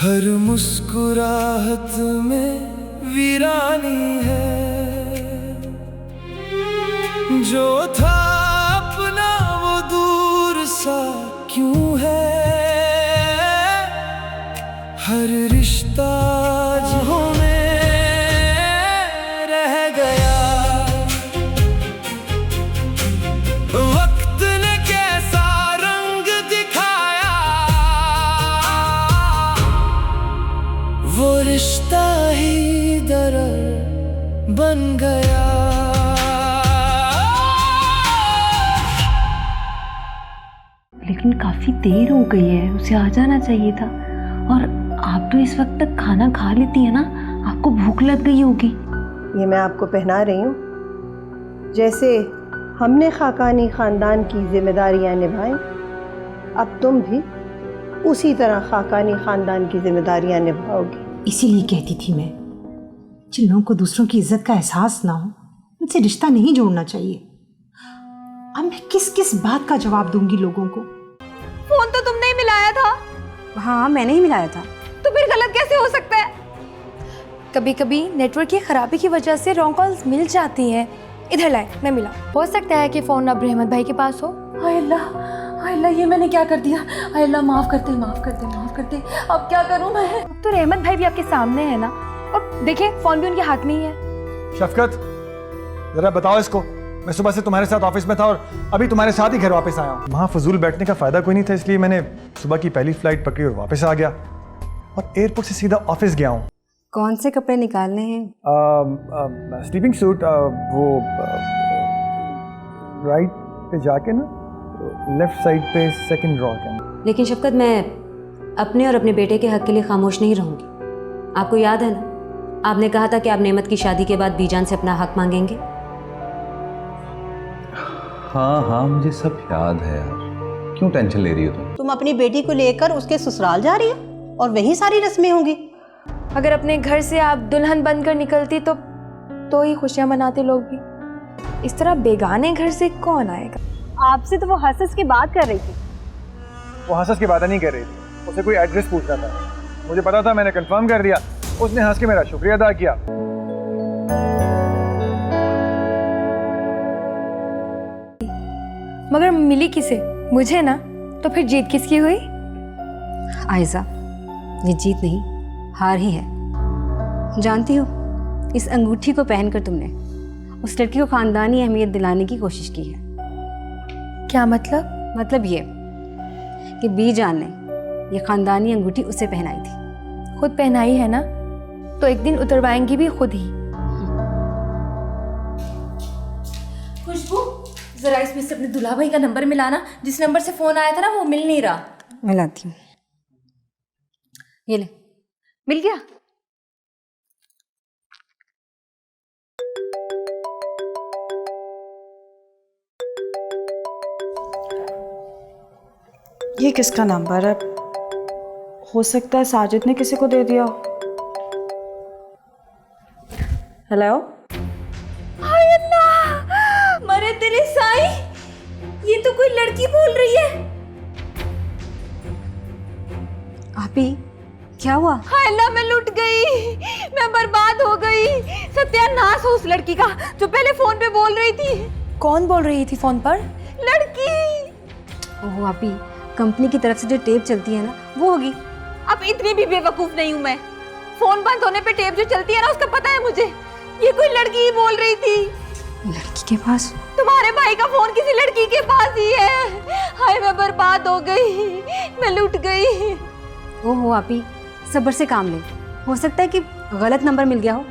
हर मुस्कुराहट में वीरानी है, जो था अपना वो दूर सा क्यों है। हर रिश्ता जहाँ में रह गया, वक्त ने कैसा रंग दिखाया, वो रिश्ता ही दर्द बन गया। लेकिन काफी देर हो गई है, उसे आ जाना चाहिए था। और आप तो इस वक्त तक खाना खा लेती है ना, आपको भूख लग गई होगी। ये मैं आपको पहना रही हूँ। जैसे हमने खाकानी खानदान की जिम्मेदारियां निभाई, अब तुम भी उसी तरह खाकानी खानदान की जिम्मेदारियां निभाओगी। इसीलिए कहती थी मैं, जिन लोगों को दूसरों की इज्जत का एहसास ना हो, उनसे रिश्ता नहीं जोड़ना चाहिए। अब मैं किस किस बात का जवाब दूंगी लोगों को। फोन तो तुमने ही मिलाया था। हाँ, मैंने ही मिलाया था। तो फिर गलत कैसे हो सकता है? कभी कभी नेटवर्क की खराबी की वजह से रॉन्ग कॉल्स मिल जाती हैं। इधर लाए, मैं मिला। हो सकता है कि फोन अब रहमत भाई के पास हो। हाय अल्लाह, ये मैंने क्या कर दिया। हाय अल्लाह, माफ करते। अब क्या करूं मैं? अब तो रहमत भाई भी आपके सामने है ना, और देखिए फोन भी उनके हाथ में ही है। शफकत, जरा बताओ इसको, मैं सुबह से तुम्हारे साथ ऑफिस में था और अभी तुम्हारे साथ ही घर वापस आया हूँ। वहाँ फजूल बैठने का फायदा कोई नहीं था, इसलिए मैंने सुबह की पहली फ्लाइट पकड़ी और वापस आ गया और एयरपोर्ट से सीधा ऑफिस गया हूँ। कौन से कपड़े निकालने हैं? स्लीपिंग सूट, वो राइट पे जाके ना लेफ्ट साइड पे सेकंड ड्रॉ के। लेकिन शफकत, मैं अपने और अपने बेटे के हक के लिए खामोश नहीं रहूंगी। आपको याद है ना, आपने कहा था कि आप नेमत की शादी के बाद बीजान से अपना हक मांगेंगे। हाँ, मुझे सब याद है यार। क्यों टेंशन ले रही हो तुम अपनी बेटी को लेकर उसके ससुराल जा रही हो और वहीं सारी रस्में होंगी। अगर अपने घर से आप दुल्हन बनकर निकलती तो ही खुशियां मनाते लोग भी। इस तरह बेगाने घर से कौन आएगा? आपसे तो वो हंस की बात कर रही थी। वो हंस की बात नहीं कर रही थी, उसे कोई एड्रेस पूछना था। मुझे पता था, मैंने कंफर्म कर दिया। उसने हंस के मेरा शुक्रिया अदा किया। मगर मिली किसे? मुझे ना। तो फिर जीत किसकी हुई? आयजा, ये जीत नहीं, हार ही है। जानती हो, इस अंगूठी को पहनकर तुमने उस लड़की को खानदानी अहमियत दिलाने की कोशिश की है। क्या मतलब? मतलब ये कि बीजान ने ये खानदानी अंगूठी उसे पहनाई थी। खुद पहनाई है ना, तो एक दिन उतरवाएंगी भी खुद ही। खुशबू, जरा इसमें से अपने दूल्हा भाई का नंबर मिलाना। जिस नंबर से फोन आया था ना, वो मिल नहीं रहा। मिलाती हूँ। ये ले, मिल गया। ये किसका नंबर है? हो सकता है साजिद ने किसी को दे दिया हो। हेलो? हाय अल्लाह, मरे तेरे साईं, ये तो कोई लड़की बोल रही है। आपी, क्या हुआ? हाय अल्लाह, मैं लुट गई, मैं बर्बाद हो गई। सत्यानाश हो उस लड़की का जो पहले फोन पे बोल रही थी। कौन बोल रही थी फोन पर? लड़की। ओह आपी, कंपनी की तरफ से जो टेप चलती है ना, वो होगी। अब इतनी भी बेवकूफ नहीं हूँ मैं। फोन बंद होने पे टेप जो चलती है ना, उसका पता है मुझे। ये कोई लड़की ही बोल रही थी। लड़की के पास? तुम्हारे भाई का फोन किसी लड़की के पास ही है। हाय, मैं बर्बाद हो गई, मैं लुट गई। ओहो आपी, सब्र से काम ले। हो सकता है कि गलत नंबर मिल गया हो।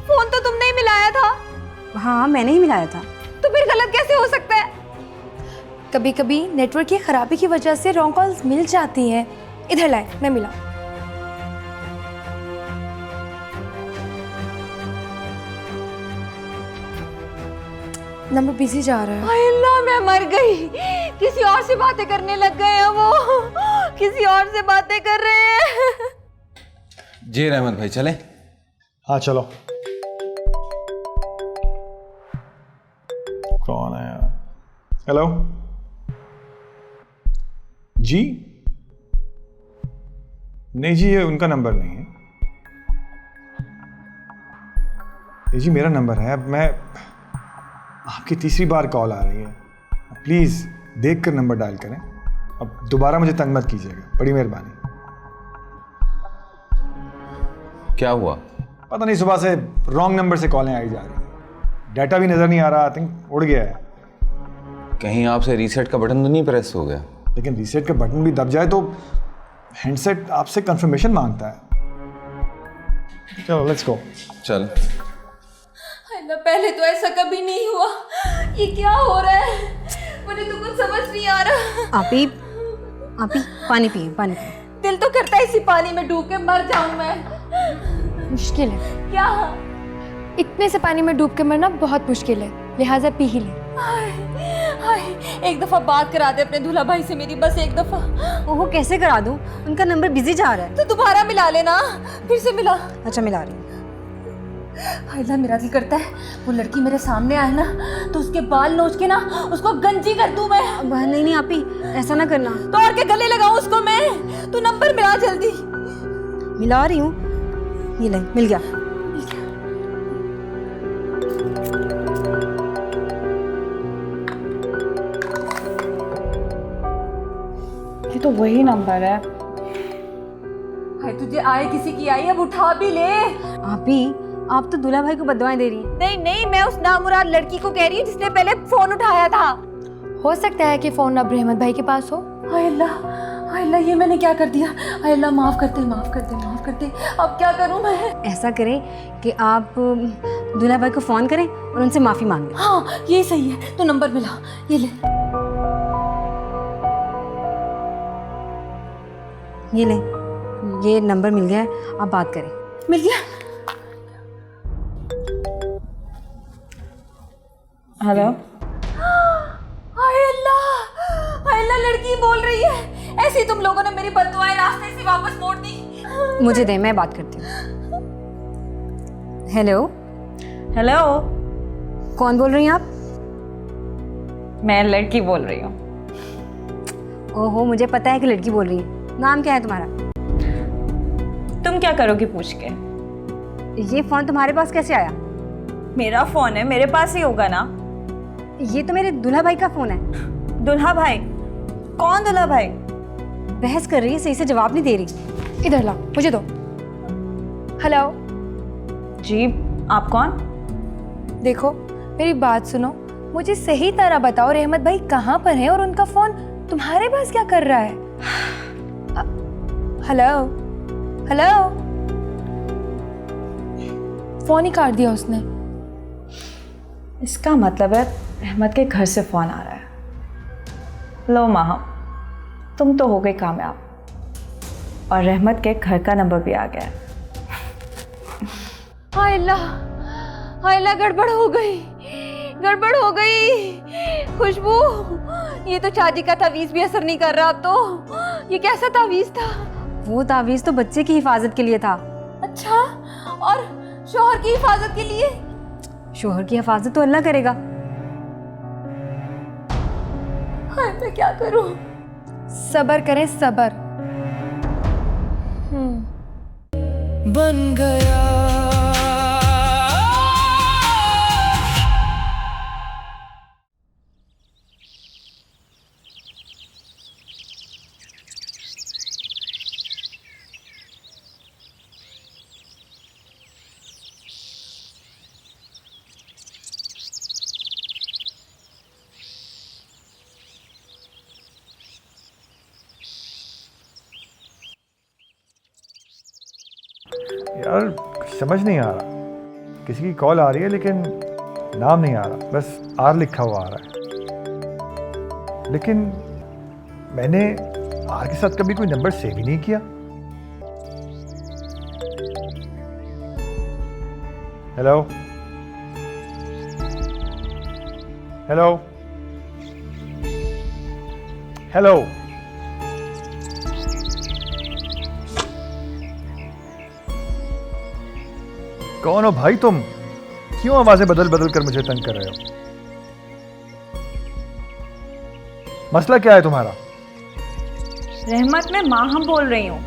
फोन तो तुमने ही मिलाया था। हाँ, मैंने ही मिलाया था। तो फिर गलत कैसे हो सकता है? कभी कभी नेटवर्क की खराबी की वजह से रॉन्ग कॉल्स मिल जाती हैं। इधर लाए, मैं मिला। नंबर बिजी जा रहा है। हाय अल्लाह, मैं मर गई। किसी और से बातें करने लग गए हैं वो। किसी और से बातें कर रहे हैं। जी रहमत भाई, चले? हाँ चलो। कौन है यार? हेलो जी, नहीं जी, ये उनका नंबर नहीं है। ये जी मेरा नंबर है। अब मैं, आपकी तीसरी बार कॉल आ रही है, प्लीज़ देख कर नंबर डायल करें। अब दोबारा मुझे तंग मत कीजिएगा, बड़ी मेहरबानी। क्या हुआ? पता नहीं, सुबह से रॉन्ग नंबर से कॉलें आई जा रही हैं। डाटा भी नज़र नहीं आ रहा, आई थिंक उड़ गया है। कहीं आपसे रीसेट का बटन तो नहीं प्रेस हो गया? लेकिन रीसेट का बटन भी दब जाए तो हैंडसेट आपसे कंफर्मेशन मांगता है। चलो लेट्स गो। चल। ना पहले तो ऐसा कभी नहीं हुआ, ये क्या हो रहा है? मुझे तो कुछ समझ नहीं आ रहा। आपी पानी पिए, पानी पिए। दिल तो करता है इसी पानी में डूब के मर जाऊं मैं। मुश्किल है क्या? इतने से पानी में डूब के मरना बहुत मुश्किल है, लिहाजा पी ही ले। हाय, एक दफा बात करा दे अपने दूल्हा भाई से मेरी, बस एक दफा। ओहो, कैसे करा दूं? उनका नंबर बिजी जा रहा है। तो दोबारा मिला लेना, फिर से मिला। अच्छा, मिला रही हूँ। हायला, मेरा दिल करता है वो लड़की मेरे सामने आए ना तो उसके बाल नोच के ना उसको गंजी कर दूं मैं। नहीं आपी, ऐसा ना करना। तो और के गले लगाऊं उसको मैं? तू नंबर मिला जल्दी। मिला रही हूँ, ये ले, मिल गया। ये तो वही नंबर है। हाय, तुझे आए किसी की आई, अब उठा भी ले। आपी, आप तो दूल्हा भाई को बददुआएं दे रही हैं। नहीं, मैं उस नामुराद लड़की को कह रही हूँ जिसने पहले फोन उठाया था। हो सकता है कि फोन अब रहमत भाई के पास हो। हाय अल्लाह, ये मैंने क्या कर दिया? हाय अल्लाह, माफ कर दे। अब क्या करूँ मैं? ऐसा करें कि आप दूल्हा भाई को फोन करें और उनसे माफी मांग लें। हाँ, ये सही है। तो नंबर मिला, ये ले। ये ले, ये नंबर मिल गया है, आप बात करें। मिल गया। हेलो। हाय अल्लाह, लड़की बोल रही है। ऐसी तुम लोगों ने मेरी बददुआएं रास्ते से वापस मोड़ दी। मुझे दे, मैं बात करती हूँ। हेलो, कौन बोल रही हैं आप? मैं लड़की बोल रही हूँ। ओहो, मुझे पता है कि लड़की बोल रही है। नाम क्या है तुम्हारा? तुम क्या करोगी पूछ के? ये फोन तुम्हारे पास कैसे आया? मेरा फोन है, मेरे पास ही होगा ना। ये तो मेरे दूल्हा भाई का फोन है। दूल्हा भाई? कौन दूल्हा भाई? बहस कर रही है, सही से जवाब नहीं दे रही। इधर ला, मुझे दो। हेलो जी, आप कौन? देखो, मेरी बात सुनो, मुझे सही तरह बताओ रहमत भाई कहाँ पर हैं और उनका फोन तुम्हारे पास क्या कर रहा है? हेलो, फोन ही काट दिया उसने। इसका मतलब है रहमत के घर से फोन आ रहा है। लो माहा, तुम तो हो गई कामयाब और रहमत के घर का नंबर भी आ गया है। हाय अल्लाह, गड़बड़ हो गई। खुशबू, ये तो चाची का तावीज़ भी असर नहीं कर रहा अब तो। ये कैसा तावीज़ था? वो तावीज़ तो बच्चे की हिफाजत के लिए था। अच्छा, और शौहर की हिफाजत के लिए? शौहर की हिफाजत तो अल्लाह करेगा। हाय, मैं क्या करूं? सब्र करें, सब्र। बन गया यार समझ नहीं आ रहा, किसी की कॉल आ रही है लेकिन नाम नहीं आ रहा, बस आर लिखा हुआ आ रहा है। लेकिन मैंने आर के साथ कभी कोई नंबर सेव ही नहीं किया। हेलो, कौन हो भाई तुम? क्यों आवाजें बदल बदल कर मुझे तंग कर रहे हो? मसला क्या है तुम्हारा? रहमत, मैं माहा बोल रही हूँ।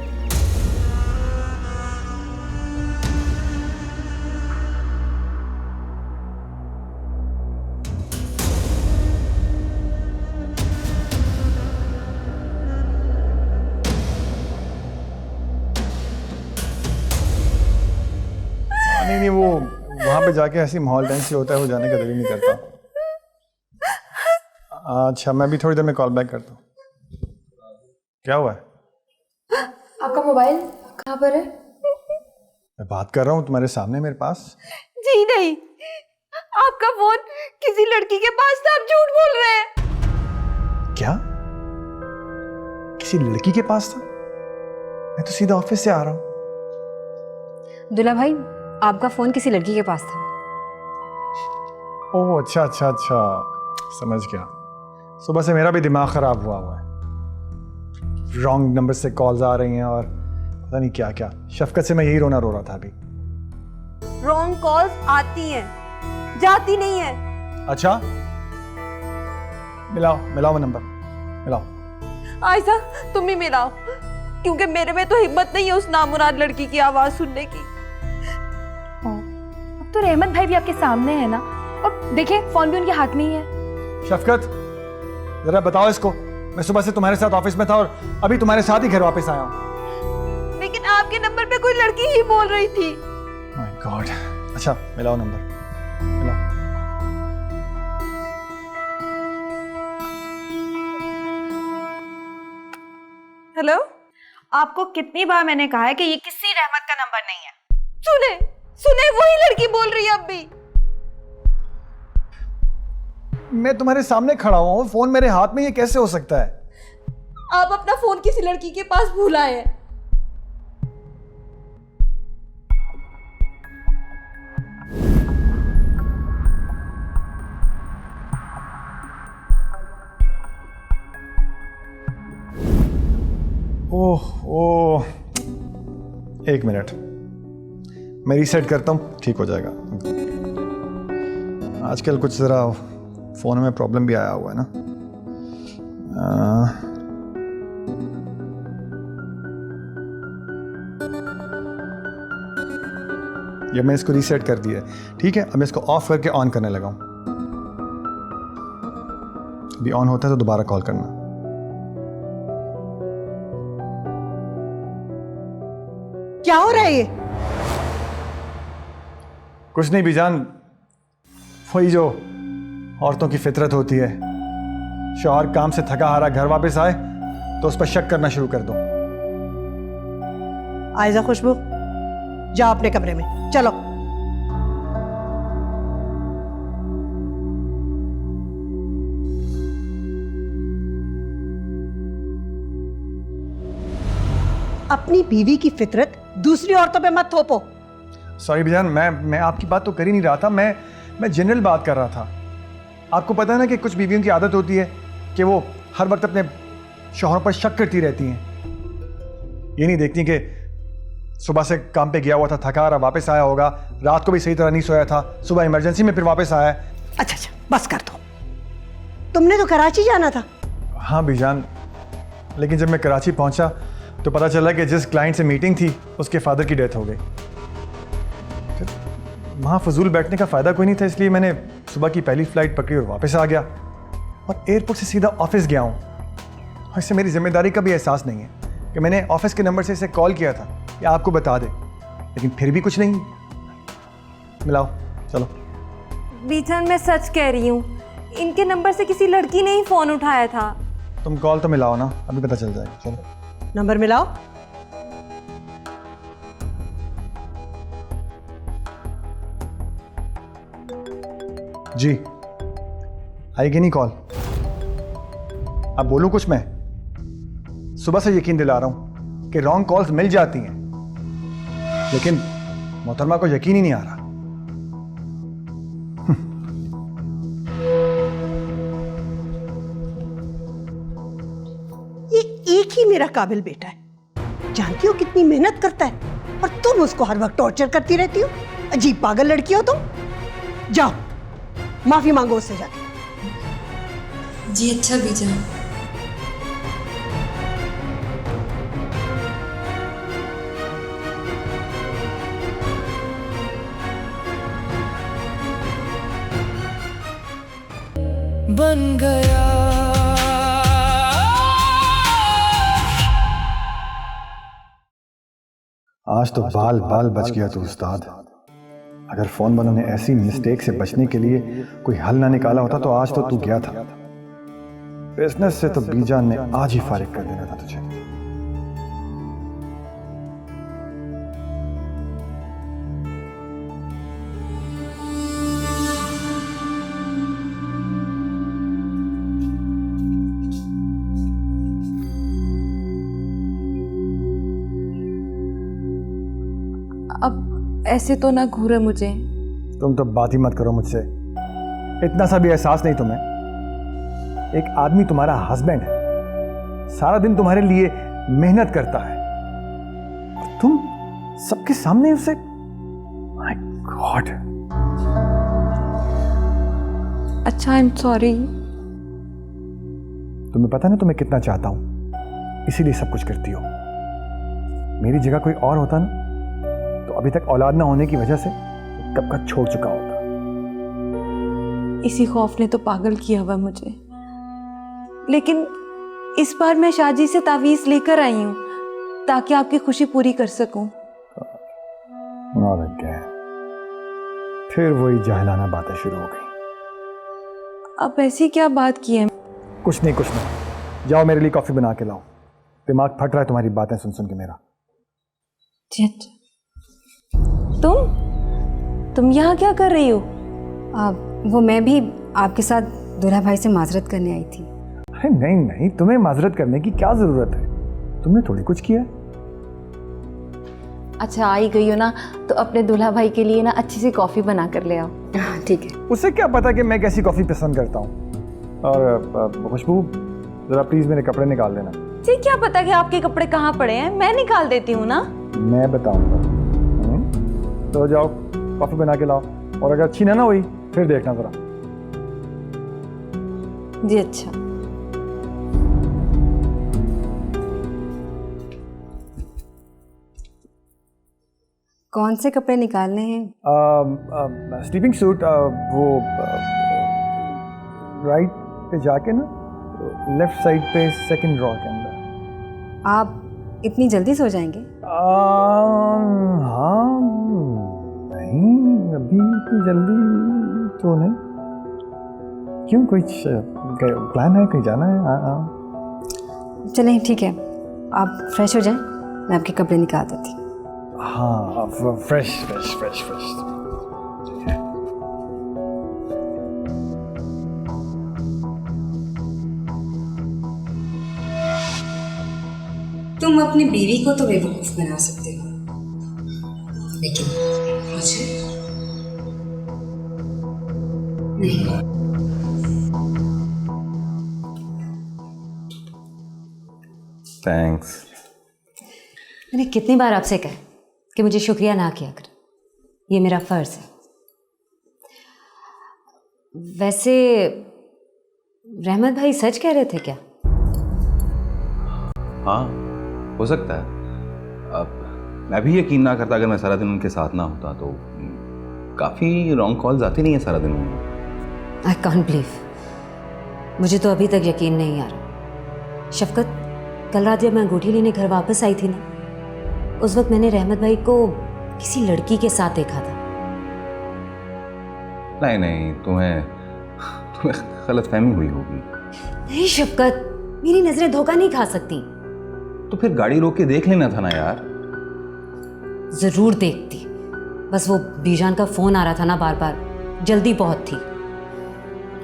वो वहाँ पे जाके ऐसी माहौल टेंस से होता है, वो जाने का दिल ही नहीं करता। अच्छा, मैं भी थोड़ी देर में कॉल बैक करता हूँ। क्या हुआ है? आपका मोबाइल कहाँ पर है? मैं बात कर रहा हूँ तुम्हारे सामने मेरे पास। जी नहीं, आपका फोन किसी लड़की के पास था, आप झूठ बोल रहे हैं। क्या? किसी लड़की के पास था? मैं तो सीधा ऑफिस से आ रहा हूँ। दुल्हा भाई, आपका फ़ोन किसी लड़की के पास था। ओह अच्छा अच्छा अच्छा, समझ गया। सुबह से मेरा भी दिमाग खराब हुआ है। रॉन्ग नंबर से कॉल्स आ रही हैं और पता नहीं क्या क्या। शफकत से मैं यही रोना रो रहा था अभी। रॉन्ग कॉल्स आती हैं, जाती नहीं है। अच्छा, मिलाओ मिलाओ वो नंबर, मिलाओ। आयशा, तुम ही मिलाओ, क्योंकि मेरे में तो हिम्मत नहीं है उस नामुराद लड़की की आवाज सुनने की। अब तो रहमत भाई भी आपके सामने है ना, और देखिए फोन भी उनके हाथ में ही है। शफकत, जरा बताओ इसको, मैं सुबह से तुम्हारे साथ ऑफिस में था और अभी तुम्हारे साथ ही घर वापस आया हूँ। लेकिन आपके नंबर पे कोई लड़की ही बोल रही थी। My God. अच्छा, मिलाओ नंबर, मिलाओ। हेलो, आपको कितनी बार मैंने कहा है कि ये किसी रहमत का नंबर नहीं है। सुने सुने, वही लड़की बोल रही है अब भी। मैं तुम्हारे सामने खड़ा हुआ हूँ, फोन मेरे हाथ में, ये कैसे हो सकता है? आप अपना फोन किसी लड़की के पास भूल आए हैं। ओह ओह, एक मिनट, मैं रीसेट करता हूँ, ठीक हो जाएगा। आजकल कुछ ज़रा फ़ोन में प्रॉब्लम भी आया हुआ है ना। ये मैं इसको रीसेट कर दिया है, ठीक है। अब मैं इसको ऑफ करके ऑन करने लगा हूँ। अभी ऑन होता है तो दोबारा कॉल करना। क्या हो रहा है ये? कुछ नहीं बीजान, वही जो औरतों की फितरत होती है। शौहर काम से थका हारा घर वापस आए तो उस पर शक करना शुरू कर दो। आयजा, खुशबू, जाओ अपने कमरे में, चलो। अपनी बीवी की फितरत दूसरी औरतों पे मत थोपो। सॉरी बीजान, मैं आपकी बात तो कर ही नहीं रहा था, मैं जनरल बात कर रहा था। आपको पता है ना कि कुछ बीवियों की आदत होती है कि वो हर वक्त अपने शौहरों पर शक करती रहती हैं। ये नहीं देखती कि सुबह से काम पे गया हुआ था, थका हारा वापस आया होगा, रात को भी सही तरह नहीं सोया था, सुबह इमरजेंसी में फिर वापस आया है। अच्छा अच्छा, बस कर दो। तुमने तो कराची जाना था। हाँ बीजान, लेकिन जब मैं कराची पहुंचा तो पता चला कि जिस क्लाइंट से मीटिंग थी उसके फादर की डेथ हो गई। फिर वहाँ फजूल बैठने का फ़ायदा कोई नहीं था, इसलिए मैंने सुबह की पहली फ़्लाइट पकड़ी और वापस आ गया और एयरपोर्ट से सीधा ऑफिस गया हूँ। और इससे मेरी जिम्मेदारी का भी एहसास नहीं है कि मैंने ऑफिस के नंबर से इसे कॉल किया था कि आपको बता दे, लेकिन फिर भी कुछ नहीं। मिलाओ, चलो। बीचन, मैं सच कह रही हूँ, इनके नंबर से किसी लड़की ने ही फ़ोन उठाया था। तुम कॉल तो मिलाओ ना, अभी पता चल जाएगा। चलो नंबर मिलाओ। जी, आएगी नहीं कॉल? अब बोलूं कुछ? मैं सुबह से यकीन दिला रहा हूं कि रॉन्ग कॉल्स मिल जाती हैं, लेकिन मोहतरमा को यकीन ही नहीं आ रहा। ये एक ही मेरा काबिल बेटा है, जानती हो कितनी मेहनत करता है, और तुम उसको हर वक्त टॉर्चर करती रहती हो। अजीब पागल लड़की हो तुम। जाओ माफी मांगो उससे जाके। जी अच्छा बीजन। बन गया आज तो बाल बाल बच गया तू उस्ताद। अगर फोन वालों ने ऐसी मिस्टेक से बचने के लिए कोई हल ना निकाला होता तो आज तो तू गया था। बिजनेस से तो बीजान ने आज ही फारिग कर देना था तुझे। अब ऐसे तो ना घूरे मुझे। तुम तो बात ही मत करो मुझसे। इतना सा भी एहसास नहीं तुम्हें? एक आदमी तुम्हारा हस्बैंड है, सारा दिन तुम्हारे लिए मेहनत करता है और तुम सबके सामने उसे, माय गॉड। अच्छा, आई एम सॉरी। तुम्हें पता ना तुम्हें कितना चाहता हूं, इसीलिए सब कुछ करती हो। मेरी जगह कोई और होता ना तो अभी तक औलाद ना होने की वजह से कब का छोड़ चुका होता। इसी खौफ ने तो पागल किया हुआ मुझे, लेकिन इस बार मैं शाहजी से तावीज़ लेकर आई हूँ ताकि आपकी खुशी पूरी कर सकूं। फिर वही जाहिलाना बातें शुरू हो गई। अब ऐसी क्या बात की है? कुछ नहीं। जाओ मेरे लिए कॉफी बना के लाओ। दिमाग फट रहा है तुम्हारी बातें सुन सुन के मेरा। तुम यहाँ क्या कर रही हो? वो मैं भी आपके साथ दूल्हा भाई से माजरत करने आई थी। अरे नहीं, तुम्हें माजरत करने की क्या जरूरत है? तुमने थोड़ी कुछ किया। अच्छा, आई गई हो ना तो अपने दूल्हा भाई के लिए ना अच्छी सी कॉफी बना कर ले आओ। ठीक है। उसे क्या पता कि मैं कैसी कॉफी पसंद करता हूँ। और खुशबू, जरा प्लीज मेरे कपड़े निकाल देना। जी, क्या पता कि आपके कपड़े कहाँ पड़े हैं, मैं निकाल देती हूँ ना। मैं बताऊंगा। तो जाओ कॉफी बना के लाओ, और अगर अच्छी ना हुई फिर देखना जरा। जी अच्छा। कौन से कपड़े निकालने हैं? स्लीपिंग सूट, वो राइट पे जाके ना लेफ्ट साइड पे सेकंड ड्रॉर के अंदर। आप इतनी जल्दी सो जाएंगे? हाँ, नहीं अभी इतनी जल्दी तो नहीं। क्यों, कोई प्लान है, कहीं जाना है? हाँ। चलें, ठीक है, आप फ्रेश हो जाएं, मैं आपके कपड़े निकाल देती हूँ। हाँ, फ्रेश। तुम अपनी बीवी को तो बेवकूफ बना सकते हो, लेकिन मुझे नहीं। थैंक्स। मैंने कितनी बार आपसे कहा कि मुझे शुक्रिया ना किया कर, ये मेरा फर्ज है। वैसे रहमत भाई सच कह रहे थे क्या? हाँ, हो सकता है। अब मैं भी यकीन ना करता अगर मैं सारा दिन उनके साथ ना होता तो। काफ़ी रॉन्ग कॉल्स आती नहीं है सारा दिन उनमें। आई कांट बिलीव, मुझे तो अभी तक यकीन नहीं आ रहा। शफकत, कल रात जब मैं अंगूठी लेने घर वापस आई थी ना, उस वक्त मैंने रहमत भाई को किसी लड़की के साथ देखा था। नहीं, तुम्हें गलतफहमी हुई होगी। नहीं शफकत, मेरी नजरें धोखा नहीं खा सकती। तो फिर गाड़ी रोक के देख लेना था ना यार। जरूर देखती, बस वो बीजान का फोन आ रहा था ना बार बार, जल्दी बहुत थी।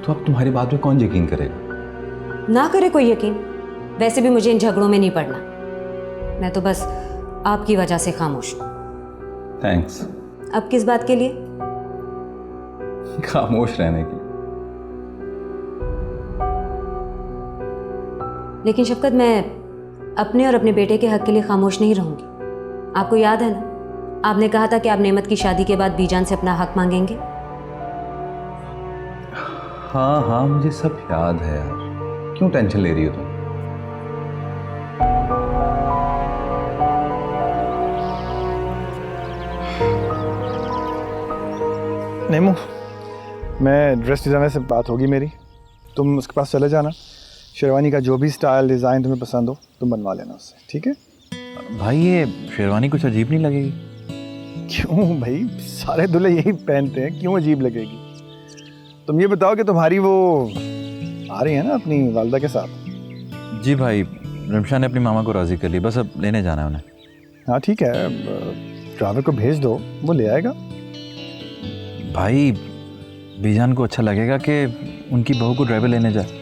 तो अब तुम्हारी बात पे कौन यकीन करेगा? ना करे कोई यकीन, वैसे भी मुझे इन झगड़ों में नहीं पड़ना। मैं तो बस आपकी वजह से खामोश हूँ। थैंक्स। अब किस बात के लिए? खामोश रहने के लिए। लेकिन शफकत, मैं अपने और अपने बेटे के हक के लिए खामोश नहीं रहूंगी। आपको याद है ना, आपने कहा था कि आप नेमत की शादी के बाद बीजान से अपना हक मांगेंगे। हाँ, मुझे सब याद है यार। क्यों टेंशन ले रही हो तुम? नेमू, मैं ड्रेस डिज़ाइनर से बात होगी मेरी, तुम उसके पास चले जाना। शेरवानी का जो भी स्टाइल डिज़ाइन तुम्हें पसंद हो तुम बनवा लेना उससे, ठीक है? भाई ये शेरवानी कुछ अजीब नहीं लगेगी? क्यों भाई, सारे दूल्हे यही पहनते हैं, क्यों अजीब लगेगी? तुम ये बताओ कि तुम्हारी वो आ रही है ना अपनी वालदा के साथ? जी भाई, रमशा ने अपनी मामा को राज़ी कर ली, बस अब लेने जाना है उन्हें। हाँ ठीक है, ड्राइवर को भेज दो, वो ले आएगा। भाई बीजान को अच्छा लगेगा कि उनकी बहू को ड्राइवर लेने जाए।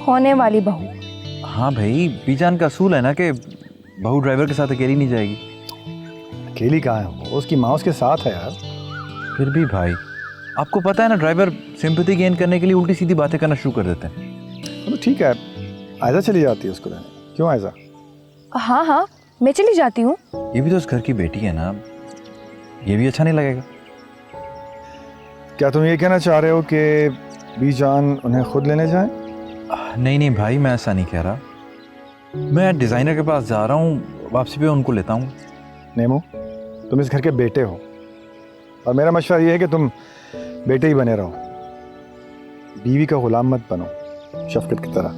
होने वाली बहू। हाँ भाई, बीजान का असूल है ना कि बहू ड्राइवर के साथ अकेली नहीं जाएगी। अकेली कहाँ है वो, उसकी माँ उसके साथ है यार। फिर भी भाई, आपको पता है ना, ड्राइवर सिंपैथी गेन करने के लिए उल्टी सीधी बातें करना शुरू कर देते हैं। तो ठीक है, आयजा चली जाती है उसको लेने। क्यों आयजा? हाँ हाँ, मैं चली जाती हूँ। ये भी तो उस घर की बेटी है ना, ये भी अच्छा नहीं लगेगा। क्या तुम ये कहना चाह रहे हो कि बीजान उन्हें खुद लेने जाए? नहीं नहीं भाई, मैं ऐसा नहीं कह रहा। मैं डिज़ाइनर के पास जा रहा हूँ, वापसी पे उनको लेता हूँ। नेमो, तुम इस घर के बेटे हो और मेरा मशवरा ये है कि तुम बेटे ही बने रहो, बीवी का गुलाम मत बनो, शफकत की तरह।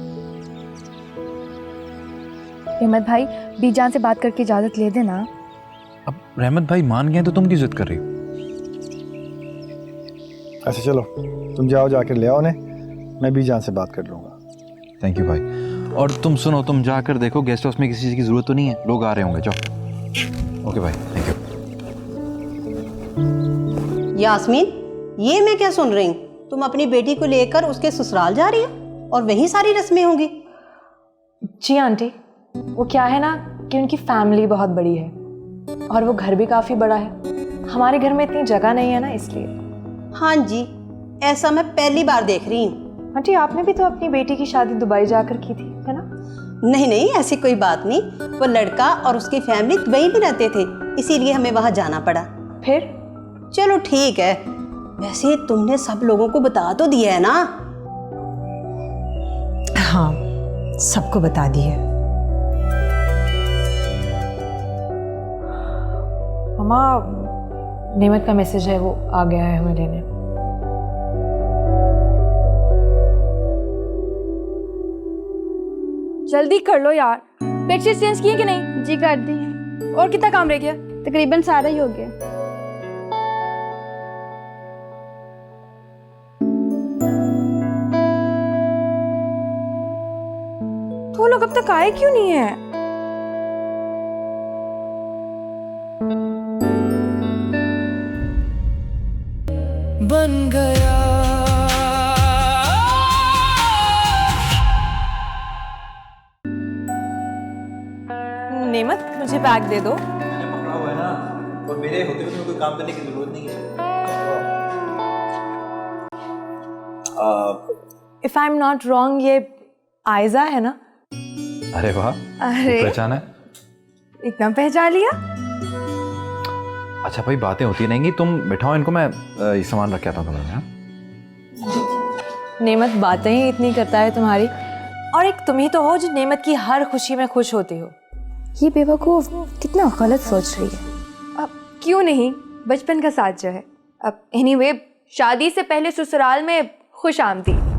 रहमत भाई, बीजान से बात करके इजाज़त ले देना। अब रहमत भाई मान गए तो तुम क्यों जिद कर रही हो? अच्छा चलो, तुम जाओ, जाकर ले आओ उन्हें, मैं बीजान से बात कर लूँगा। थैंक यू भाई। और तुम सुनो, तुम जाकर देखो गेस्ट हाउस में किसी चीज़ की ज़रूरत तो नहीं है, लोग आ रहे होंगे, जाओ। ओके भाई, थैंक यू। यास्मीन, ये मैं क्या सुन रही हूँ? तुम अपनी बेटी को लेकर उसके ससुराल जा रही हो और वहीं सारी रस्में होंगी? जी आंटी, वो क्या है ना कि उनकी फैमिली बहुत बड़ी है और वो घर भी काफ़ी बड़ा है। हमारे घर में इतनी जगह नहीं है ना, इसलिए। हाँ जी, ऐसा मैं पहली बार देख रही हूँ। आंटी, आपने भी तो अपनी बेटी की शादी दुबई जाकर की थी, है ना? नहीं नहीं, ऐसी कोई बात नहीं। वो लड़का और उसकी फैमिली दुबई में रहते थे, इसीलिए हमें वहाँ जाना पड़ा। फिर? चलो ठीक है, वैसे तुमने सब लोगों को बता तो दिया है ना? हाँ, सबको बता दिया। मम्मा, नेमत का मैसेज है, वो आ गया है हमें लेने। जल्दी कर लो यार, बेडशीट चेंज किए कि नहीं? जी कर दी है। और कितना काम रह गया? तकरीबन सारा ही हो गया। तो लोग अब तक आए क्यों नहीं है? बन गया नेमत, मुझे बैग दे दो। मैंने पकड़ा हुआ है ना, और मेरे होते हुए कोई काम करने की जरूरत नहीं है। If I am not wrong, ये आयजा है ना? अरे वाह, अरे पहचाना है? एकदम पहचान लिया। अच्छा भाई, बातें होती रहेंगी, तुम बैठाओ इनको, मैं ये सामान रख के आता हूँ तुम्हारे। हाँ नेमत बातें ही इतनी करता है तुम्हारी, और एक तुम ही तो हो जो नेमत की हर खुशी में खुश होती हो। ये बेवकूफ कितना गलत सोच रही है। अब क्यों नहीं, बचपन का साथ जो है। अब एनीवे, शादी से पहले ससुराल में खुश आमदीद।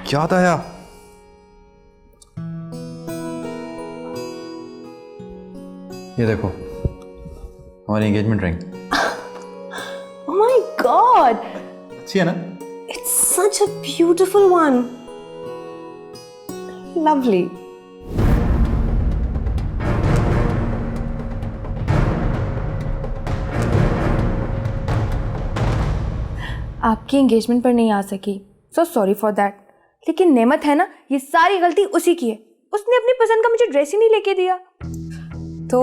क्या था यार? ये देखो, हमारी engagement ring. Oh my God! अच्छी है ना? It's such a beautiful one. Lovely. आपकी एंगेजमेंट पर नहीं आ सकी, सो सॉरी फॉर दैट। लेकिन नेमत है ना, ये सारी गलती उसी की है। उसने अपनी पसंद का मुझे ड्रेस ही नहीं लेके दिया। तो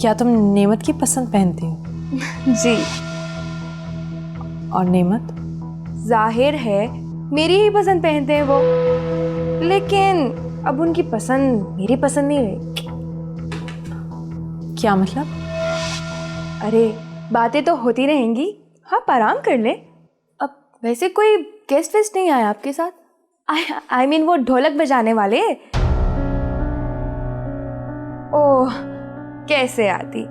क्या तुम नेमत की पसंद पहनती हो? जी। और नेमत? जाहिर है मेरी ही पसंद पहनते हैं वो, लेकिन अब उनकी पसंद मेरी पसंद नहीं रही। क्या मतलब? अरे बातें तो होती रहेंगी, आप आराम कर ले। अब वैसे कोई गेस्ट वेस्ट नहीं आया आपके साथ? आई मीन वो ढोलक बजाने वाले। ओह, कैसे आती।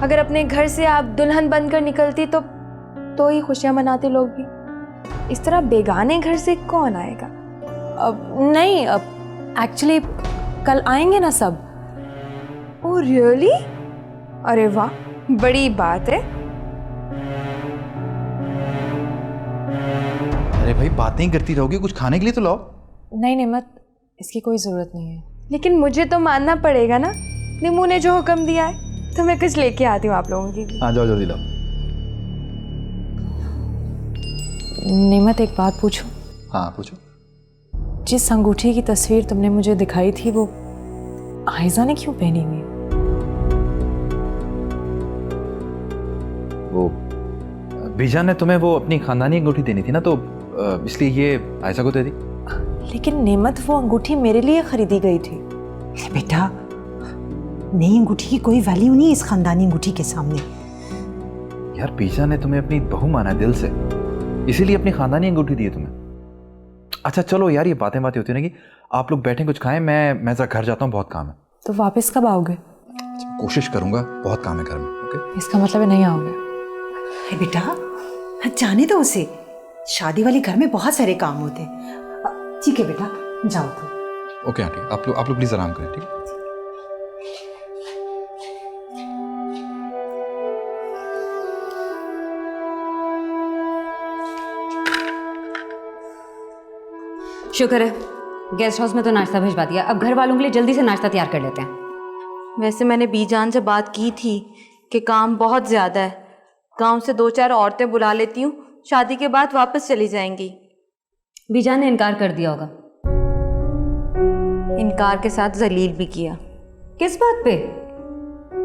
अगर अपने घर से आप दुल्हन बनकर निकलती तो ही खुशियां मनाते लोग भी। इस तरह बेगाने घर से कौन आएगा? नहीं, एक्चुअली कल आएंगे ना सब। Oh really? अरे वाह, बड़ी बात है। अरे भाई बातें ही करती रहोगी, कुछ खाने के लिए तो लाओ। नहीं नेमत, इसकी कोई ज़रूरत नहीं है। लेकिन मुझे तो मानना पड़ेगा ना, निमू ने जो हुक्म दिया है, तो मैं कुछ लेके आती हूँ आप लोगों के लिए। हाँ जाओ जल्दी लाओ। नेमत एक बात पूछूं? हाँ पूछो। जिस अंगूठी की तस्वीर तुमने मुझे दिखाई थी वो आयजा ने क्यों पहनी हुई? वो बीजान ने तुम्हें वो अपनी खानदानी अंगूठी देनी थी ना, तो इसलिए ये आयशा को दे दी। लेकिन नेमत वो अंगूठी मेरे लिए खरीदी गई थी। बेटा, नई अंगूठी की कोई वैल्यू नहीं है इस खानदानी अंगूठी के सामने। यार बीजा ने तुम्हें अपनी बहू माना है दिल से, इसीलिए अपनी खानदानी अंगूठी दी है तुम्हें। अच्छा चलो यार, ये बातें होती रहेंगी, आप लोग बैठें कुछ खाएं, मैं जरा घर जाता हूँ, बहुत काम है। तो वापस कब आओगे? कोशिश करूंगा, बहुत काम है घर में। ओके, इसका मतलब है नहीं आओगे? अरे बेटा जाने दो उसे, शादी वाले घर में बहुत सारे काम होते हैं। ठीक है बेटा, जाओ तुम। ओके आंटी, आप लोग प्लीज आराम करें, ठीक है? शुक्र है गेस्ट हाउस में तो नाश्ता भिजवा दिया। अब घर वालों के लिए जल्दी से नाश्ता तैयार कर लेते हैं। वैसे मैंने बीजान से बात की थी कि काम बहुत ज़्यादा है, गांव से 2-4 औरतें बुला लेती हूँ, शादी के बाद वापस चली जाएंगी। बीजान ने इनकार कर दिया होगा। इनकार के साथ जलील भी किया। किस बात पे?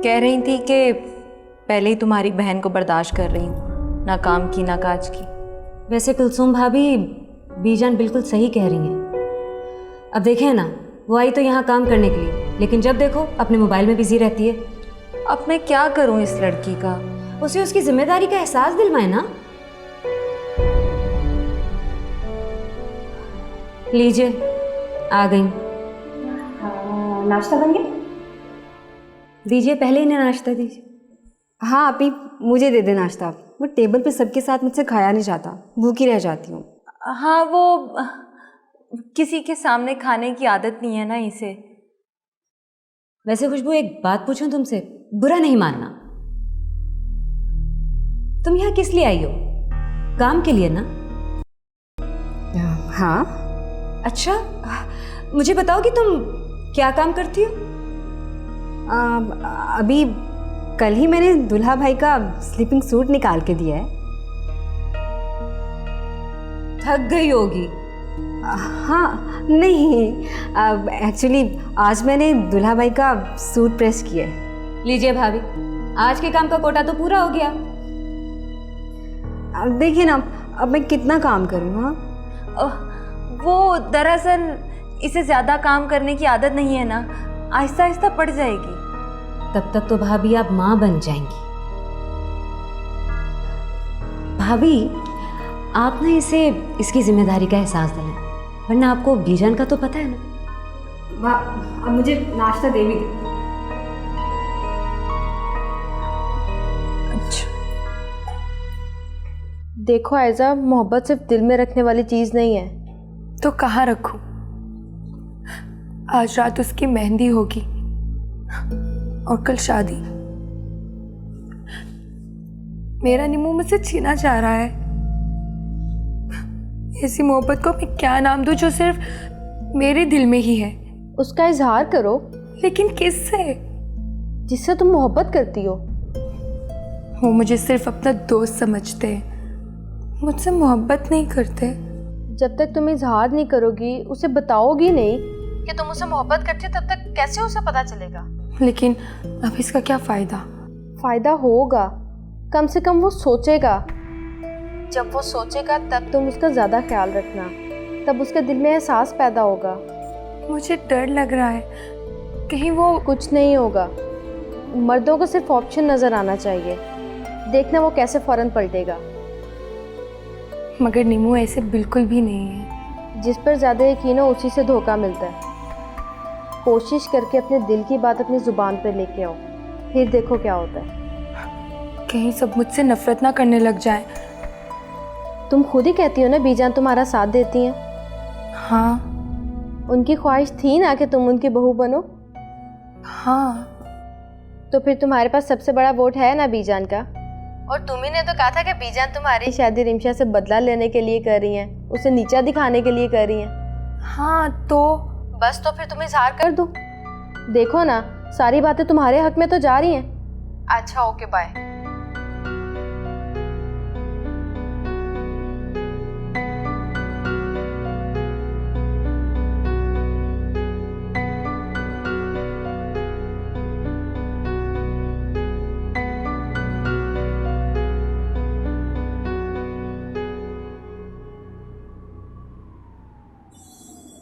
कह रही थी कि पहले ही तुम्हारी बहन को बर्दाश्त कर रही हूँ, ना काम की ना काज की। वैसे कुलसुम भाभी, बीजान बिल्कुल सही कह रही हैं। अब देखें ना, वो आई तो यहाँ काम करने के लिए, लेकिन जब देखो अपने मोबाइल में बिजी रहती है। अब मैं क्या करूँ इस लड़की का? उसे उसकी जिम्मेदारी का एहसास दिलवाए ना। लीजिए, आ गई। नाश्ता बन गया? दीजिए, पहले इन्हें नाश्ता दीजिए। हाँ आप ही मुझे दे दे नाश्ता। वो टेबल पे सबके साथ मुझसे खाया नहीं जाता, भूखी रह जाती हूँ। हाँ, वो किसी के सामने खाने की आदत नहीं है ना इसे। वैसे खुशबू, एक बात पूछूं तुमसे, बुरा नहीं मानना, तुम यहाँ किस लिए आई हो? काम के लिए ना? हाँ। अच्छा, मुझे बताओ कि तुम क्या काम करती हो? अभी कल ही मैंने दूल्हा भाई का स्लीपिंग सूट निकाल के दिया है। थक गई होगी। हाँ नहीं, एक्चुअली आज मैंने दूल्हा भाई का सूट प्रेस किया है। लीजिए भाभी, आज के काम का कोटा तो पूरा हो गया। अब देखिए ना, अब मैं कितना काम करूँ। हाँ, वो दरअसल इसे ज़्यादा काम करने की आदत नहीं है ना, आहिस्ता आहिस्ता पड़ जाएगी। तब तक तो भाभी आप माँ बन जाएंगी। भाभी, आप ना इसे इसकी जिम्मेदारी का एहसास दिलाएं, वरना आपको बीजान का तो पता है ना। अब मुझे नाश्ता दे भी दे। देखो आयजा, मोहब्बत सिर्फ दिल में रखने वाली चीज़ नहीं है। तो कहाँ रखूं? आज रात उसकी मेहंदी होगी और कल शादी। मेरा निमू मुझसे छीना चाह रहा है। ऐसी मोहब्बत को मैं क्या नाम दूं जो सिर्फ मेरे दिल में ही है? उसका इजहार करो। लेकिन किससे? जिससे तुम मोहब्बत करती हो। वो मुझे सिर्फ अपना दोस्त समझते हैं, मुझसे मोहब्बत नहीं करते। जब तक तुम इजहार नहीं करोगी, उसे बताओगी नहीं कि तुम उसे मोहब्बत करती हो, तब तक कैसे उसे पता चलेगा? लेकिन अब इसका क्या फ़ायदा? फ़ायदा होगा, कम से कम वो सोचेगा। जब वो सोचेगा तब तुम उसका ज़्यादा ख्याल रखना, तब उसके दिल में एहसास पैदा होगा। मुझे डर लग रहा है कहीं वो। कुछ नहीं होगा, मर्दों को सिर्फ ऑप्शन नज़र आना चाहिए, देखना वो कैसे फ़ौरन पलटेगा। मगर नीमू ऐसे बिल्कुल भी नहीं है। जिस पर ज़्यादा यकीन हो उसी से धोखा मिलता है। कोशिश करके अपने दिल की बात अपनी ज़ुबान पर लेके आओ, फिर देखो क्या होता है। कहीं सब मुझसे नफरत ना करने लग जाए। तुम खुद ही कहती हो ना बीजान तुम्हारा साथ देती हैं। हाँ, उनकी ख्वाहिश थी ना कि तुम उनकी बहू बनो। हाँ, तो फिर तुम्हारे पास सबसे बड़ा वोट है ना बीजान का। और तुम्ही ने तो कहा था कि बीजान तुम्हारी शादी रिमशा से बदला लेने के लिए कर रही हैं, उसे नीचा दिखाने के लिए कर रही हैं। हाँ तो बस, तो फिर तुम इजहार कर दो। देखो ना, सारी बातें तुम्हारे हक में तो जा रही हैं। अच्छा, ओके, बाय।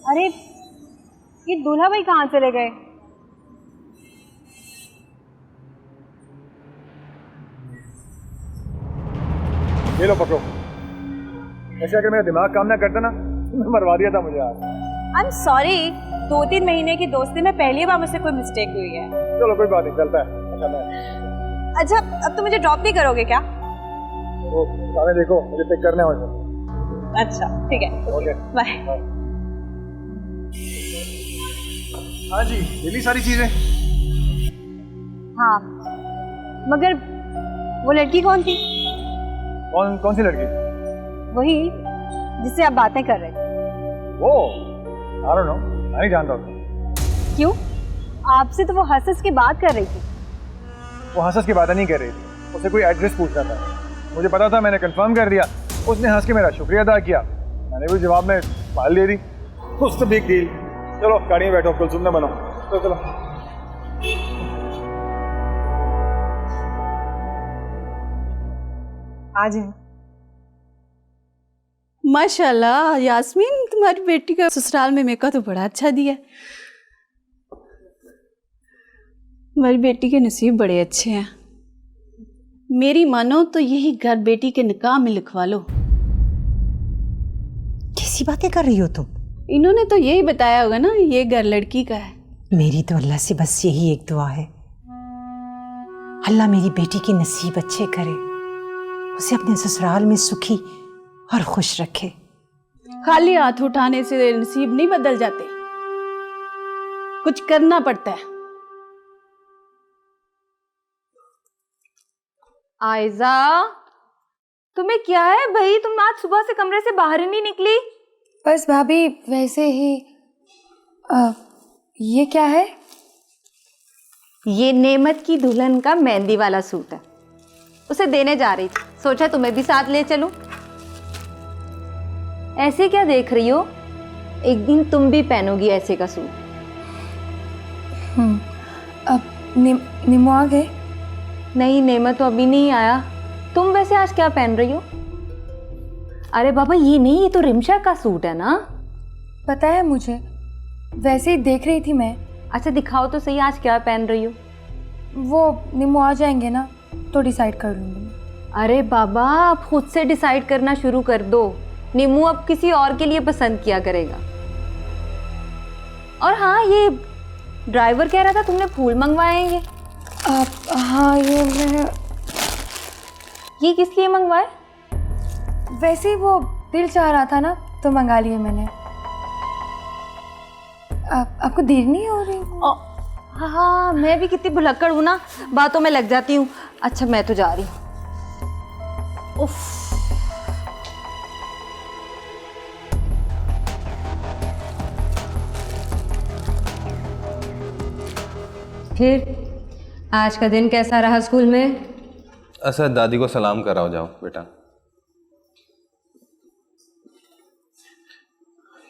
अरे ये दूल्हा भाई कहाँ चले गए? ये लो पकड़ो। ऐसे अगर मेरा दिमाग काम ना करता ना तो मरवा दिया था मुझे आज। आई एम सॉरी, 2-3 महीने की दोस्ती में पहली बार मुझसे कोई मिस्टेक हुई है। चलो कोई बात नहीं, चलता है। अच्छा, अब तुम मुझे ड्रॉप नहीं करोगे क्या? वो सामने देखो, मुझे पिक करना है वैसे। अच्छा ठीक है, ओके, बाय। हाँ जी, ये ली सारी चीजें। हाँ, मगर वो लड़की कौन थी? कौन सी लड़की? वही जिससे आप बातें कर रहे थे। वो आई डोंट नो, मैं नहीं जानता उसको। क्यों? आपसे तो वो हंस की बात कर रही थी। वो हंस की बातें नहीं कर रही थी, उसे कोई एड्रेस पूछना था। मुझे पता था, मैंने कंफर्म कर दिया। उसने हंस के मेरा शुक्रिया अदा किया, मैंने भी जवाब में फाइल दे दी। कुछ तो बिग डील। चलो गाड़ी में बैठो, कुलसुम न बनो। तो चलो। आ जाए। माशाल्लाह यास्मीन, तुम्हारी बेटी का ससुराल में मेकअप तो बड़ा अच्छा दिया। तुम्हारी बेटी के नसीब बड़े अच्छे हैं। मेरी मानो तो यही घर बेटी के निकाह में लिखवा लो। कैसी बातें कर रही हो तुम? इन्होंने तो यही बताया होगा ना, ये घर लड़की का है। मेरी तो अल्लाह से बस यही एक दुआ है, अल्लाह मेरी बेटी के नसीब अच्छे करे, उसे अपने ससुराल में सुखी और खुश रखे। खाली हाथ उठाने से नसीब नहीं बदल जाते, कुछ करना पड़ता है। आयजा, तुम्हें क्या है भाई? तुम आज सुबह से कमरे से बाहर ही नहीं निकली। बस भाभी, वैसे ही। ये क्या है? ये नेमत की दुल्हन का मेहंदी वाला सूट है, उसे देने जा रही थी, सोचा तुम्हें भी साथ ले चलूं। ऐसे क्या देख रही हो? एक दिन तुम भी पहनोगी ऐसे का सूट। अब निमो आ गए? नहीं, नेमत तो अभी नहीं आया। तुम वैसे आज क्या पहन रही हो? अरे बाबा, ये नहीं, ये तो रिमशा का सूट है ना। पता है मुझे, वैसे ही देख रही थी मैं। अच्छा दिखाओ तो सही, आज क्या पहन रही हो? वो निमो आ जाएंगे ना तो डिसाइड कर लूँगी। अरे बाबा, आप खुद से डिसाइड करना शुरू कर दो। निमू अब किसी और के लिए पसंद किया करेगा। और हाँ, ये ड्राइवर कह रहा था तुमने फूल मंगवाए हैं। ये हाँ, ये किस लिए मंगवाए? वैसे ही वो दिल चाह रहा था ना तो मंगा लिए मैंने। आपको देर नहीं हो रही? हाँ, मैं भी कितनी भुलक्कड़ हूँ ना, बातों में लग जाती हूँ। अच्छा, मैं तो जा रही हूँ। उफ। फिर आज का दिन कैसा रहा स्कूल में? असद, दादी को सलाम कराओ, जाओ बेटा।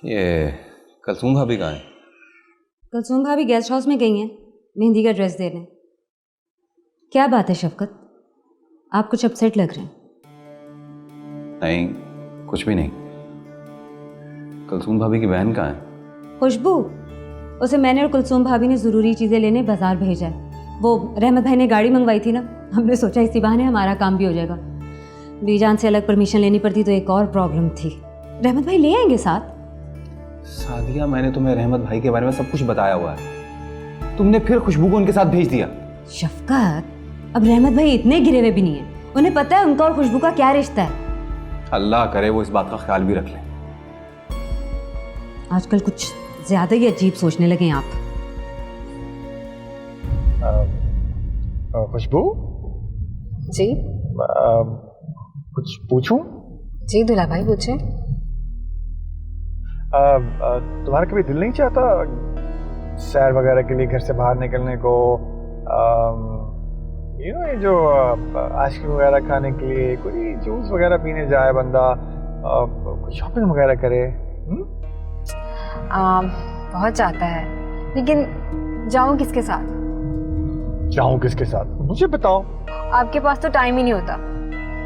ये कुलसुम भाभी कहाँ है? कुलसुम भाभी गेस्ट हाउस में गई हैं मेहंदी का ड्रेस देने। क्या बात है शफकत, आप कुछ अपसेट लग रहे हैं। नहीं, कुछ भी नहीं। कुलसुम भाभी की बहन कहाँ है? खुशबू, उसे मैंने और कुलसुम भाभी ने ज़रूरी चीज़ें लेने बाजार भेजा है। वो रहमत भाई ने गाड़ी मंगवाई थी ना, हमने सोचा इसी बहाने हमारा काम भी हो जाएगा। बीजान से अलग परमिशन लेनी पड़ती तो एक और प्रॉब्लम थी। रहमत भाई ले आएंगे साथ? सादिया, मैंने तुम्हें रहमत भाई के बारे में सब कुछ बताया हुआ है, तुमने फिर खुशबू को उनके साथ भेज दिया। शफकत, अब रहमत भाई इतने गिरे हुए भी नहीं है, उन्हें पता है उनका और खुशबू का क्या रिश्ता है। अल्लाह करे वो इस बात का ख्याल भी रख लें। आजकल कुछ ज्यादा ही अजीब सोचने लगे हैं आप। खुशबू जी कुछ पूछूं? जी दूल्हा भाई पूछे। तुम्हारा कभी दिल नहीं चाहता सैर वगैरह के लिए घर से बाहर निकलने को? ये जो आइसक्रीम वगैरह खाने के लिए, कोई जूस वगैरह पीने जाए बंदा, कुछ शॉपिंग वगैरह करे? बहुत चाहता है, लेकिन जाऊं किसके साथ? जाऊं किसके साथ? मुझे बताओ। आपके पास तो टाइम ही नहीं होता।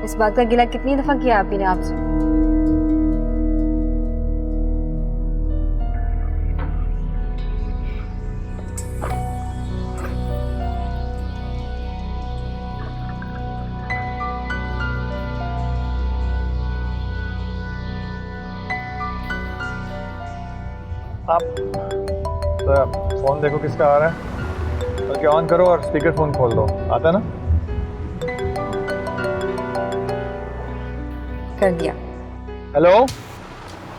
इस बात का गिला कितनी दफा किया आप ही ने आपसे। आप फोन देखो किसका आ रहा है, बल्कि ऑन करो और स्पीकर फोन खोल दो। आता ना? कर दिया। Hello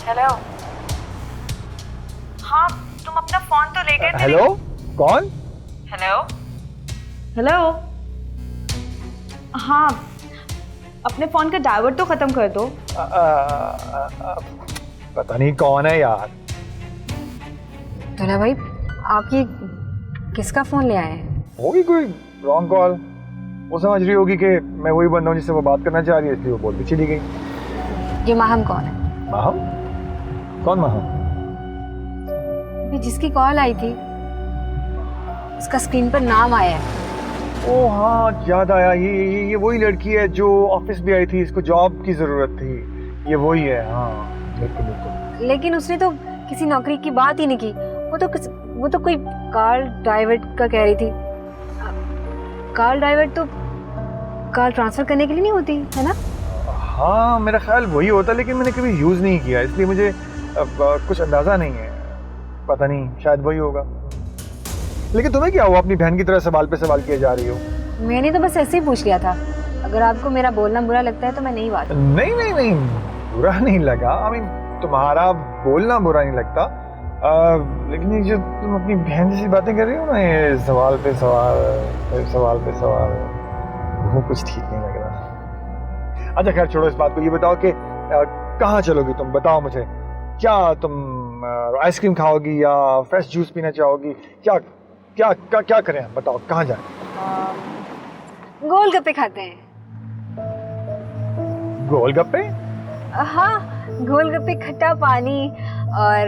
hello. हाँ, तुम अपना फोन तो ले गए थे। हेलो, कौन? Hello hello. हाँ, अपने फोन का डाइवर्ट तो खत्म कर दो। पता नहीं कौन है यार। दूल्हा भाई, आप ये किसका फोन ले आए हैं? होगी कोई रॉन्ग कॉल। वो समझ रही होगी कि मैं वही बंदा हूँ जिससे वो बात करना चाह रही है, इसलिए वो बोल के चली गई। ये माहम कौन है? माहम? कौन माहम? अभी जिसकी कॉल आई थी, उसका स्क्रीन पर नाम आया है। ओ हाँ, याद आया। ये वही लड़की है जो ऑफिस भी आई थी, इसको जॉब की जरूरत थी। ये वही है, हाँ बिल्कुल बिल्कुल। लेकिन उसने तो किसी नौकरी की बात ही नहीं की। वो तो कोई कार ड्राइवर का कह रही थी। कार ड्राइवर तो कार ट्रांसफर करने के लिए नहीं होती है ना? हाँ, मेरा ख्याल वही होता, लेकिन मैंने कभी यूज़ नहीं किया, इसलिए मुझे कुछ अंदाज़ा नहीं है। पता नहीं, शायद वही होगा। लेकिन तुम्हें क्या हुआ, अपनी बहन की तरह सवाल पे सवाल किए जा रही हो? मैंने तो बस ऐसे ही पूछ लिया था। अगर आपको मेरा बोलना बुरा लगता है तो मैं नहीं बात। नहीं, बुरा नहीं लगा। तुम्हारा बोलना बुरा नहीं लगता, लेकिन ये जो तुम अपनी बहन जैसी बातें कर रही हो ना, ये सवाल पे सवाल, वो कुछ ठीक नहीं लग रहा। अच्छा खैर छोड़ो इस बात को। ये बताओ कि कहाँ चलोगी तुम? बताओ मुझे, क्या तुम आइसक्रीम खाओगी या फ्रेश जूस पीना चाहोगी? क्या करें? बताओ कहाँ जाए? गोलगप्पे खाते हैं। गोलगप्पे? हाँ, गोलगप्पे, खट्टा पानी और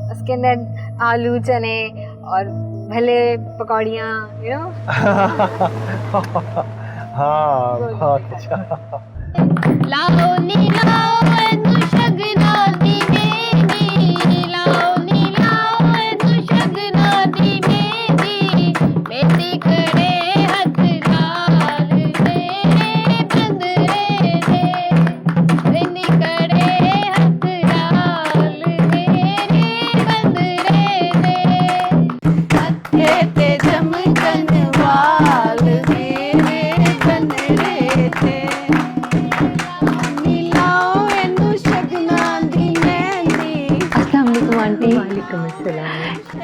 उसके अंदर आलू, चने और भले पकौड़ियाँ, यू नो। हाँ, बहुत अच्छा। लाओ नी लाओ शगना दी मेरी, लाओ नी लाओ शगना दी मेरी, बेटी करे हथ लाल मेरे बंदरे दे, बेटी करे हथ लाल मेरे बंदरे दे, हथे ते चमकन वाल मेरे बंदरे दे।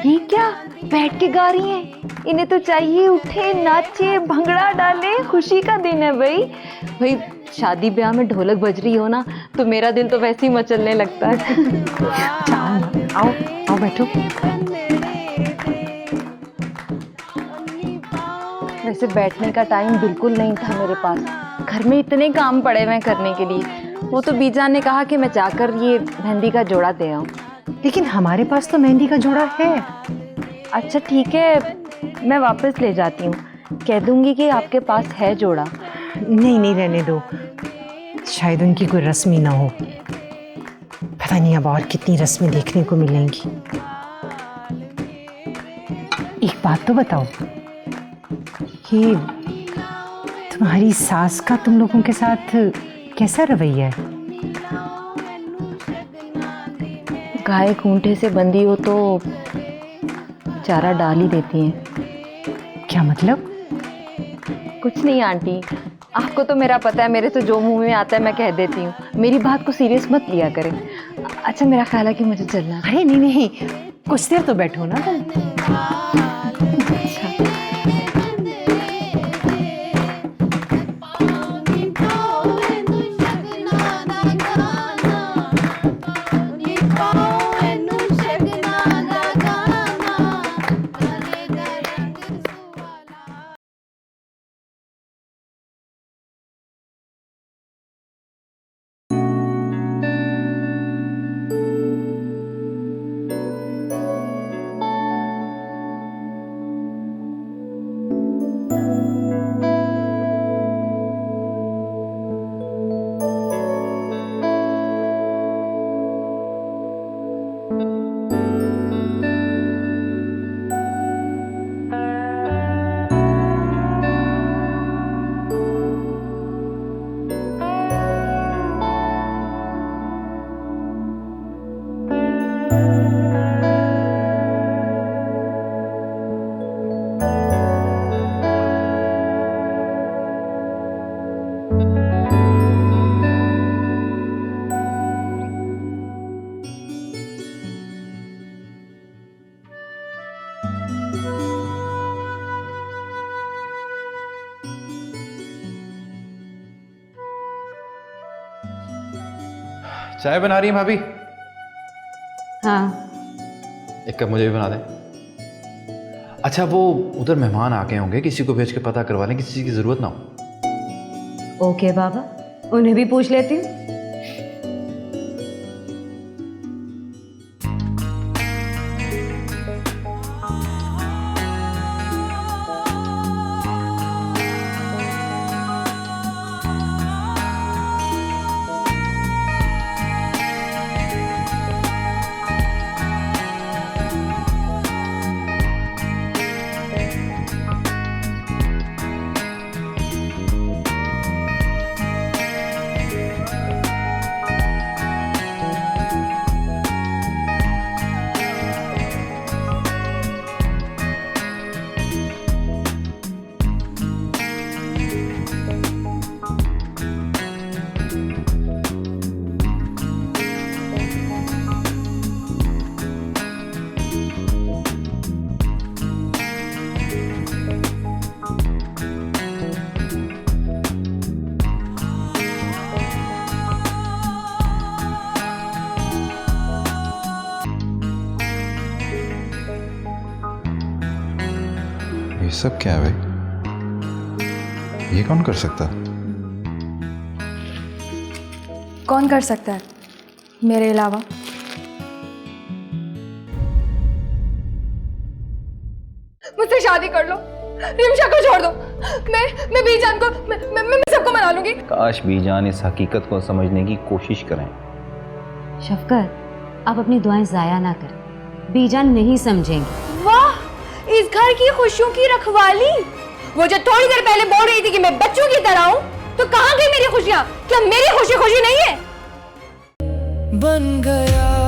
ये क्या बैठ के गा रही हैं? इन्हें तो चाहिए उठे, नाचे, भंगड़ा डाले। खुशी का दिन है भाई। शादी ब्याह में ढोलक बज रही हो ना, तो मेरा दिल तो वैसे ही मचलने लगता है। आओ बैठो। वैसे बैठने का टाइम बिल्कुल नहीं था मेरे पास। घर में इतने काम पड़े हुए करने के लिए। वो तो बीजान ने कहा कि मैं जाकर ये मेहंदी का जोड़ा दे आऊं। लेकिन हमारे पास तो मेहंदी का जोड़ा है। अच्छा ठीक है, मैं वापस ले जाती हूँ। कह दूंगी कि आपके पास है जोड़ा। नहीं, रहने दो। शायद उनकी कोई रस्म ही ना हो। पता नहीं अब और कितनी रस्में देखने को मिलेंगी। एक बात तो बताओ, ये तुम्हारी सास का तुम लोगों के साथ कैसा रवैया है? गाय खूंटे से बंधी हो तो चारा डाल ही देती हैं। क्या मतलब? कुछ नहीं आंटी, आपको तो मेरा पता है, मेरे से जो मुंह में आता है मैं कह देती हूँ। मेरी बात को सीरियस मत लिया करें। अच्छा मेरा ख्याल है कि मुझे चलना है। अरे नहीं नहीं, कुछ देर तो बैठो ना तुम। चाय बना रही हैं भाभी? हाँ। एक कप मुझे भी बना दें। अच्छा वो उधर मेहमान आके होंगे, किसी को भेज के पता करवा लें, किसी चीज़ की ज़रूरत ना हो। ओके बाबा, उन्हें भी पूछ लेती हूँ। ये सब क्या है भाई? ये कौन कर सकता? कौन कर सकता है मेरे अलावा? मुझसे शादी कर लो, रिमशा को छोड़ दो। मैं बीजान को मैं सबको मना लूंगी। काश बीजान इस हकीकत को समझने की कोशिश करें। शफकत, आप अपनी दुआएं जाया ना करें, बीजान नहीं समझेंगे। वाह, इस घर की खुशियों की रखवाली। वो जो थोड़ी देर पहले बोल रही थी कि मैं बच्चों की तरह हूँ, तो कहाँ गई मेरी खुशियाँ? क्या मेरी खुशी खुशी नहीं है? बन गया